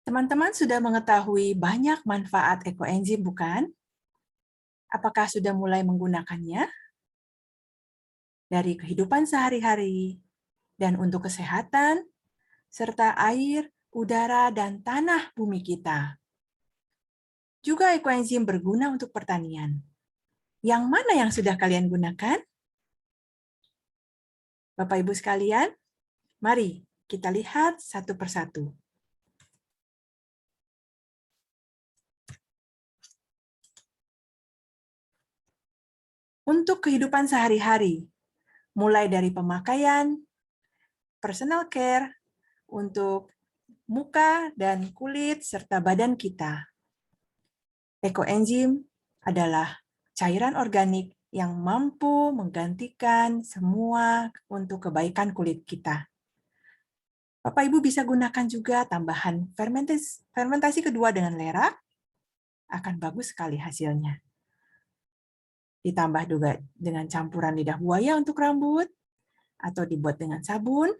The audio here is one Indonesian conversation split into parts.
Teman-teman sudah mengetahui banyak manfaat ekoenzim, bukan? Apakah sudah mulai menggunakannya? Dari kehidupan sehari-hari dan untuk kesehatan, serta air, udara, dan tanah bumi kita. Juga ekoenzim berguna untuk pertanian. Yang mana yang sudah kalian gunakan? Bapak Ibu sekalian, mari kita lihat satu persatu. Untuk kehidupan sehari-hari, mulai dari pemakaian, personal care, untuk muka dan kulit, serta badan kita. Ekoenzim adalah cairan organik yang mampu menggantikan semua untuk kebaikan kulit kita. Bapak Ibu bisa gunakan juga tambahan fermentasi kedua dengan lerak, akan bagus sekali hasilnya. Ditambah juga dengan campuran lidah buaya untuk rambut, atau dibuat dengan sabun.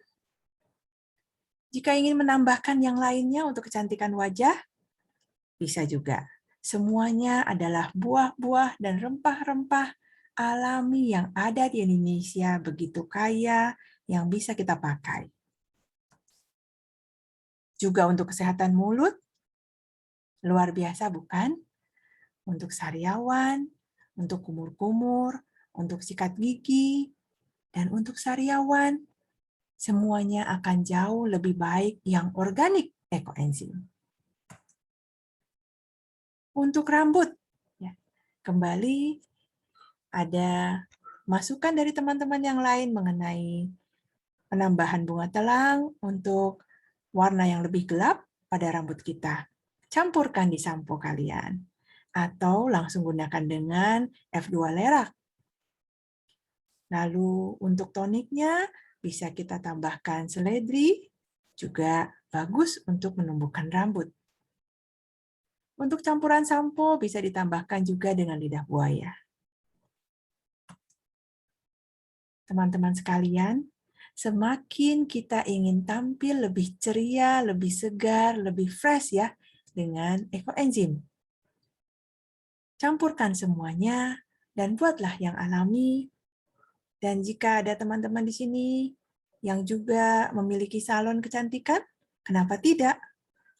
Jika ingin menambahkan yang lainnya untuk kecantikan wajah, bisa juga. Semuanya adalah buah-buah dan rempah-rempah alami yang ada di Indonesia, begitu kaya yang bisa kita pakai. Juga untuk kesehatan mulut, luar biasa bukan? Untuk sariawan, untuk kumur-kumur, untuk sikat gigi, dan untuk sariawan, semuanya akan jauh lebih baik yang organik ekoenzim. Untuk rambut, ya, kembali ada masukan dari teman-teman yang lain mengenai penambahan bunga telang untuk warna yang lebih gelap pada rambut kita. Campurkan di sampo kalian. Atau langsung gunakan dengan F2 lerak. Lalu untuk toniknya bisa kita tambahkan seledri, juga bagus untuk menumbuhkan rambut. Untuk campuran sampo bisa ditambahkan juga dengan lidah buaya. Teman-teman sekalian, semakin kita ingin tampil lebih ceria, lebih segar, lebih fresh ya dengan ekoenzim. Campurkan semuanya dan buatlah yang alami. Dan jika ada teman-teman di sini yang juga memiliki salon kecantikan, kenapa tidak?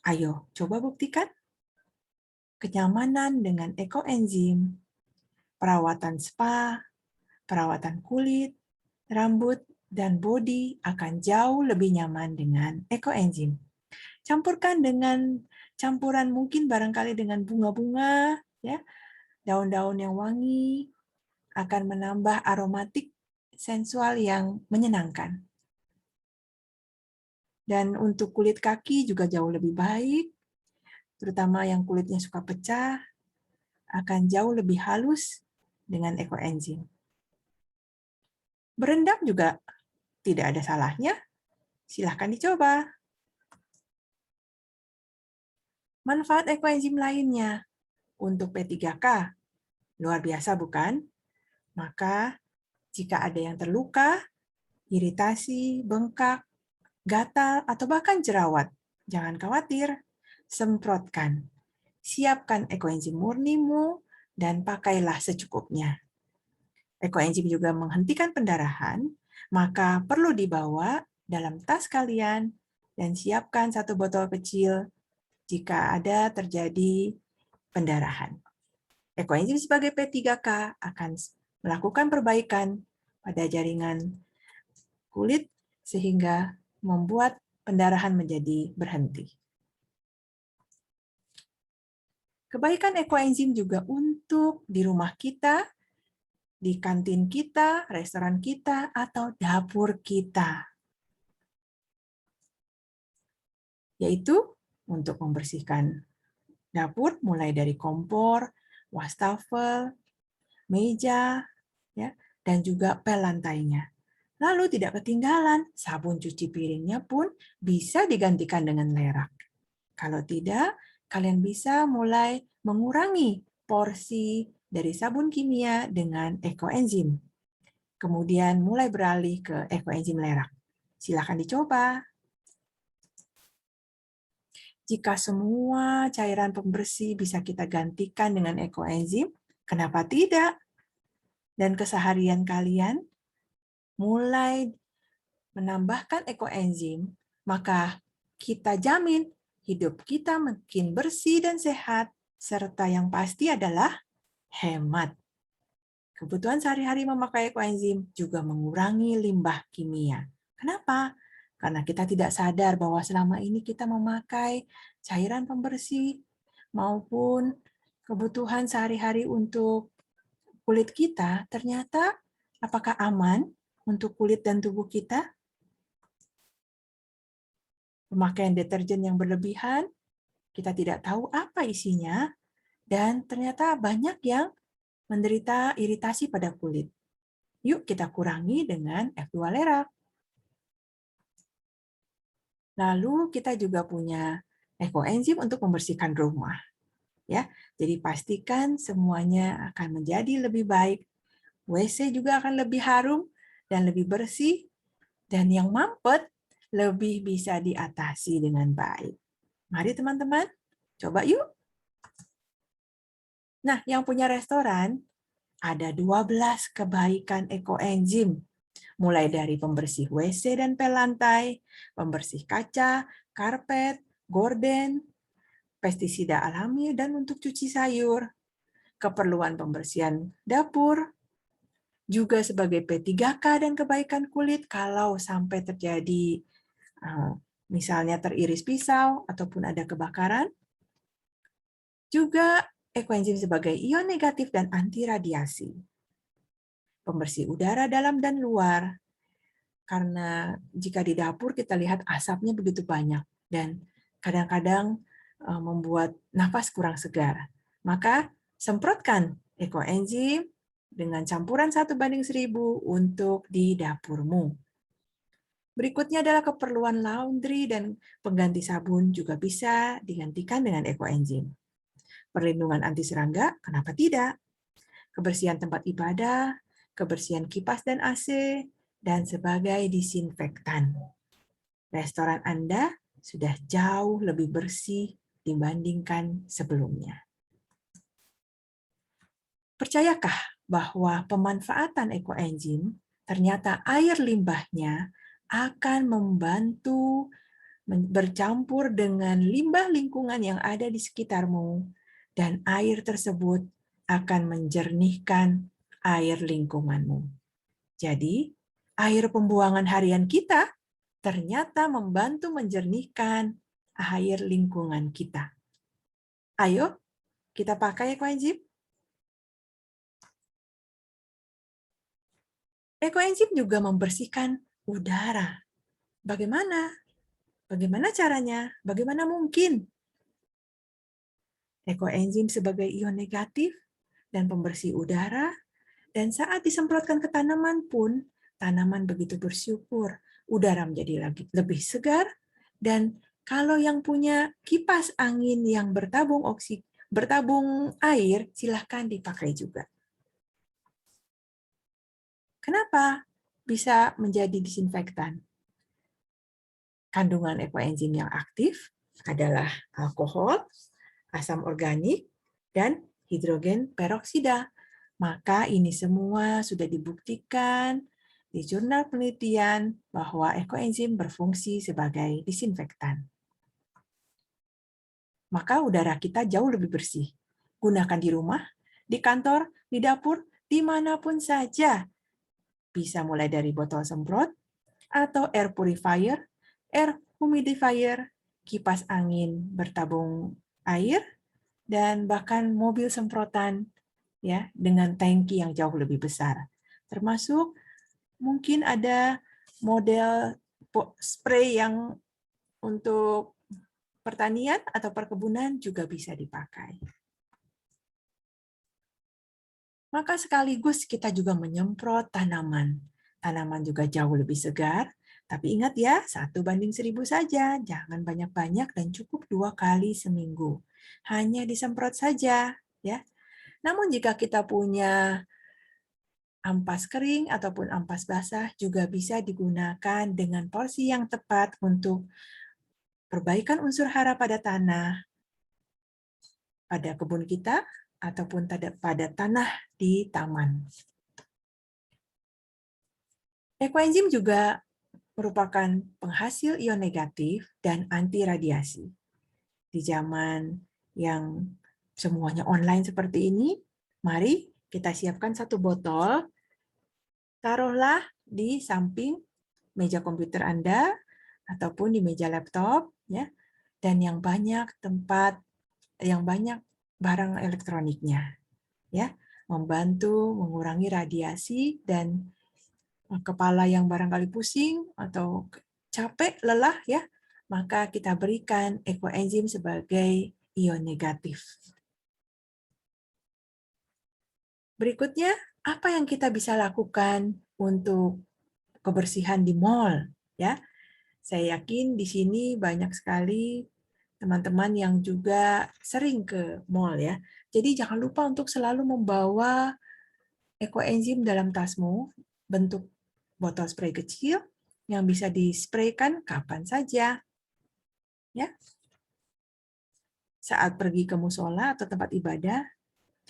Ayo, coba buktikan. Kenyamanan dengan ekoenzim, perawatan spa, perawatan kulit, rambut, dan bodi akan jauh lebih nyaman dengan ekoenzim. Campurkan dengan campuran mungkin barangkali dengan bunga-bunga, ya, daun-daun yang wangi, akan menambah aromatik sensual yang menyenangkan. Dan untuk kulit kaki juga jauh lebih baik, terutama yang kulitnya suka pecah, akan jauh lebih halus dengan ekoenzim. Berendam juga tidak ada salahnya, silahkan dicoba. Manfaat ekoenzim lainnya untuk P3K, luar biasa bukan? Maka jika ada yang terluka, iritasi, bengkak, gatal, atau bahkan jerawat, jangan khawatir, semprotkan. Siapkan ekoenzim murnimu dan pakailah secukupnya. Ekoenzim juga menghentikan pendarahan, maka perlu dibawa dalam tas kalian dan siapkan satu botol kecil jika ada terjadi pendarahan. Ekoenzim sebagai P3K akan melakukan perbaikan pada jaringan kulit sehingga membuat pendarahan menjadi berhenti. Kebaikan ekoenzim juga untuk di rumah kita, di kantin kita, restoran kita, atau dapur kita. Yaitu untuk membersihkan dapur mulai dari kompor, wastafel, meja, ya, dan juga pel lantainya. Lalu tidak ketinggalan, sabun cuci piringnya pun bisa digantikan dengan lerak. Kalau tidak, kalian bisa mulai mengurangi porsi dari sabun kimia dengan ekoenzim. Kemudian mulai beralih ke ekoenzim lerak. Silakan dicoba. Jika semua cairan pembersih bisa kita gantikan dengan ekoenzim, kenapa tidak? Dan keseharian kalian mulai menambahkan ekoenzim, maka kita jamin hidup kita makin bersih dan sehat, serta yang pasti adalah hemat. Kebutuhan sehari-hari memakai ekoenzim juga mengurangi limbah kimia. Kenapa? Karena kita tidak sadar bahwa selama ini kita memakai cairan pembersih maupun kebutuhan sehari-hari untuk kulit kita, ternyata apakah aman untuk kulit dan tubuh kita? Pemakaian deterjen yang berlebihan, kita tidak tahu apa isinya, dan ternyata banyak yang menderita iritasi pada kulit. Yuk kita kurangi dengan F2 Lerak. Lalu kita juga punya ekoenzim untuk membersihkan rumah. Ya, jadi pastikan semuanya akan menjadi lebih baik. WC juga akan lebih harum dan lebih bersih, dan yang mampet lebih bisa diatasi dengan baik. Mari teman-teman, coba yuk. Nah, yang punya restoran, ada 12 kebaikan ekoenzim, mulai dari pembersih WC dan pel lantai, pembersih kaca, karpet, gorden, pestisida alami, dan untuk cuci sayur, keperluan pembersihan dapur, juga sebagai P3K dan kebaikan kulit kalau sampai terjadi misalnya teriris pisau ataupun ada kebakaran. Juga ekoenzim sebagai ion negatif dan anti radiasi. Pembersih udara dalam dan luar. Karena jika di dapur kita lihat asapnya begitu banyak dan kadang-kadang membuat nafas kurang segar. Maka semprotkan ekoenzim dengan campuran 1:1000 untuk di dapurmu. Berikutnya adalah keperluan laundry dan pengganti sabun juga bisa digantikan dengan ekoenzim. Perlindungan anti serangga, kenapa tidak? Kebersihan tempat ibadah, kebersihan kipas dan AC, dan sebagai disinfektan. Restoran Anda sudah jauh lebih bersih dibandingkan sebelumnya. Percayakah bahwa pemanfaatan ekoenzim ternyata air limbahnya akan membantu bercampur dengan limbah lingkungan yang ada di sekitarmu, dan air tersebut akan menjernihkan air lingkunganmu. Jadi, air pembuangan harian kita ternyata membantu menjernihkan air lingkungan kita. Ayo, kita pakai ekoenzim. Ekoenzim juga membersihkan udara. Bagaimana? Bagaimana caranya? Bagaimana mungkin? Ekoenzim sebagai ion negatif dan pembersih udara, dan saat disemprotkan ke tanaman pun, tanaman begitu bersyukur, udara menjadi lebih segar, dan kalau yang punya kipas angin yang bertabung air, silahkan dipakai juga. Kenapa bisa menjadi disinfektan? Kandungan ekoenzim yang aktif adalah alkohol, asam organik, dan hidrogen peroksida. Maka ini semua sudah dibuktikan di jurnal penelitian bahwa ekoenzim berfungsi sebagai disinfektan. Maka udara kita jauh lebih bersih. Gunakan di rumah, di kantor, di dapur, dimanapun saja. Bisa mulai dari botol semprot, atau air purifier, air humidifier, kipas angin bertabung air, dan bahkan mobil semprotan ya dengan tangki yang jauh lebih besar. Termasuk mungkin ada model spray yang untuk pertanian atau perkebunan juga bisa dipakai. Maka sekaligus kita juga menyemprot tanaman. Tanaman juga jauh lebih segar, tapi ingat ya, 1:1000 saja. Jangan banyak-banyak dan cukup 2 kali seminggu. Hanya disemprot saja. Ya. Namun jika kita punya ampas kering ataupun ampas basah, juga bisa digunakan dengan porsi yang tepat untuk perbaikan unsur hara pada tanah, pada kebun kita, ataupun pada tanah di taman. Ekoenzim juga merupakan penghasil ion negatif dan anti radiasi. Di zaman yang semuanya online seperti ini, mari kita siapkan satu botol, taruhlah di samping meja komputer Anda ataupun di meja laptop, ya, dan yang banyak barang elektroniknya, ya, membantu mengurangi radiasi dan kepala yang barangkali pusing atau capek, lelah, ya, maka kita berikan ekoenzim sebagai ion negatif. Berikutnya, apa yang kita bisa lakukan untuk kebersihan di mall, ya? Saya yakin di sini banyak sekali teman-teman yang juga sering ke mall, ya. Jadi jangan lupa untuk selalu membawa ekoenzim dalam tasmu, bentuk botol spray kecil yang bisa dispraykan kapan saja, ya. Saat pergi ke musola atau tempat ibadah,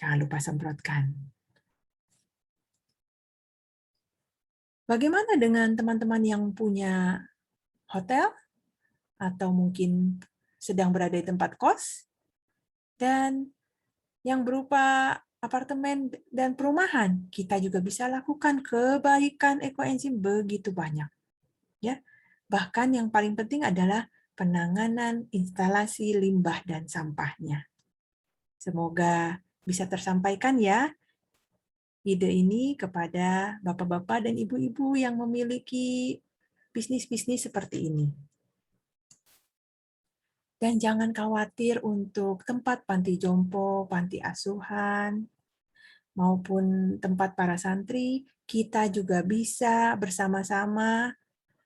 jangan lupa semprotkan. Bagaimana dengan teman-teman yang punya hotel atau mungkin sedang berada di tempat kos dan yang berupa apartemen dan perumahan? Kita juga bisa lakukan kebaikan ekoenzim begitu banyak, ya. Bahkan yang paling penting adalah penanganan instalasi limbah dan sampahnya. Semoga bisa tersampaikan ya ide ini kepada bapak-bapak dan ibu-ibu yang memiliki bisnis-bisnis seperti ini. Dan jangan khawatir untuk tempat panti jompo, panti asuhan, maupun tempat para santri, kita juga bisa bersama-sama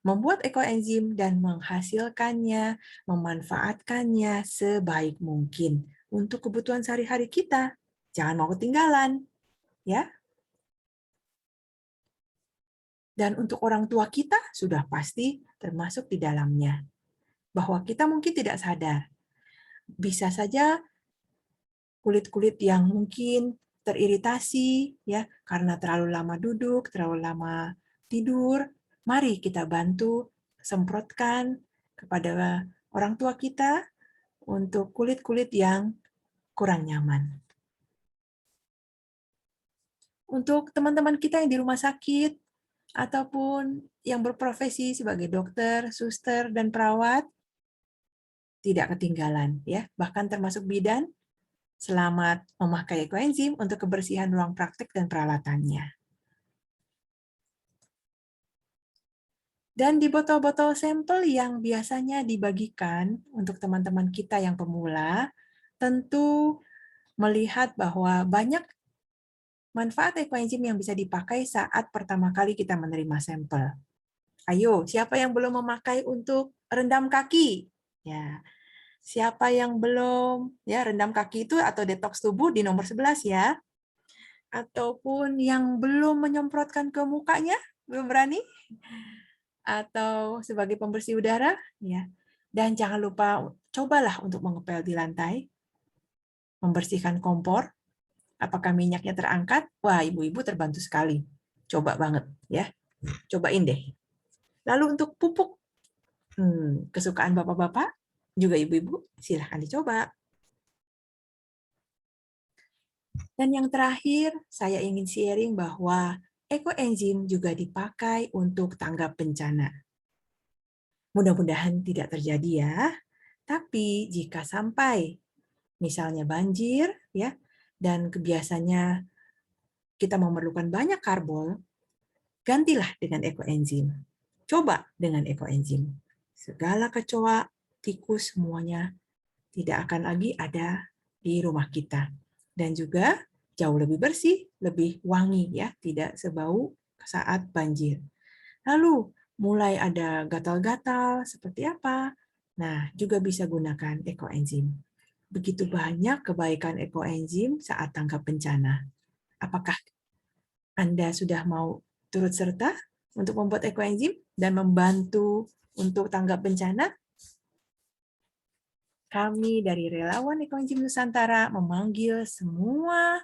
membuat ekoenzim dan menghasilkannya, memanfaatkannya sebaik mungkin untuk kebutuhan sehari-hari kita. Jangan mau ketinggalan, ya. Dan untuk orang tua kita sudah pasti termasuk di dalamnya. Bahwa kita mungkin tidak sadar. Bisa saja kulit-kulit yang mungkin teriritasi ya karena terlalu lama duduk, terlalu lama tidur. Mari kita bantu semprotkan kepada orang tua kita untuk kulit-kulit yang kurang nyaman. Untuk teman-teman kita yang di rumah sakit ataupun yang berprofesi sebagai dokter, suster, dan perawat, tidak ketinggalan ya, bahkan termasuk bidan, selamat memakai ekoenzim untuk kebersihan ruang praktek dan peralatannya. Dan di botol-botol sampel yang biasanya dibagikan untuk teman-teman kita yang pemula, tentu melihat bahwa banyak manfaat ekoenzim yang bisa dipakai saat pertama kali kita menerima sampel. Ayo, siapa yang belum memakai untuk rendam kaki? Ya, siapa yang belum ya rendam kaki itu atau detoks tubuh di nomor 11 ya. Ataupun yang belum menyemprotkan ke mukanya, belum berani? Atau sebagai pembersih udara, ya. Dan jangan lupa cobalah untuk mengepel di lantai, membersihkan kompor. Apakah minyaknya terangkat? Wah, ibu-ibu terbantu sekali. Coba banget, ya. Cobain deh. Lalu untuk pupuk, kesukaan bapak-bapak, juga ibu-ibu, silahkan dicoba. Dan yang terakhir, saya ingin sharing bahwa ekoenzim juga dipakai untuk tanggap bencana. Mudah-mudahan tidak terjadi ya. Tapi jika sampai misalnya banjir ya dan kebiasaannya kita memerlukan banyak karbon, gantilah dengan ekoenzim. Coba dengan ekoenzim. Segala kecoa, tikus semuanya tidak akan lagi ada di rumah kita. Dan juga jauh lebih bersih, lebih wangi ya, tidak sebau saat banjir. Lalu mulai ada gatal-gatal seperti apa? Nah, juga bisa gunakan ekoenzim. Begitu banyak kebaikan ekoenzim saat tanggap bencana. Apakah Anda sudah mau turut serta untuk membuat ekoenzim dan membantu untuk tanggap bencana? kami dari Relawan Ekoenzim Nusantara memanggil semua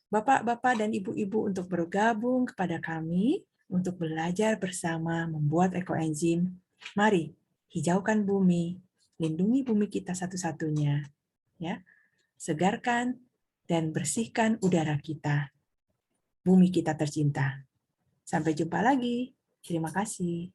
Bapak-bapak dan Ibu-ibu untuk bergabung kepada kami untuk belajar bersama membuat ekoenzim. Mari, hijaukan bumi, lindungi bumi kita satu-satunya, ya. Segarkan dan bersihkan udara kita, bumi kita tercinta. Sampai jumpa lagi. Terima kasih.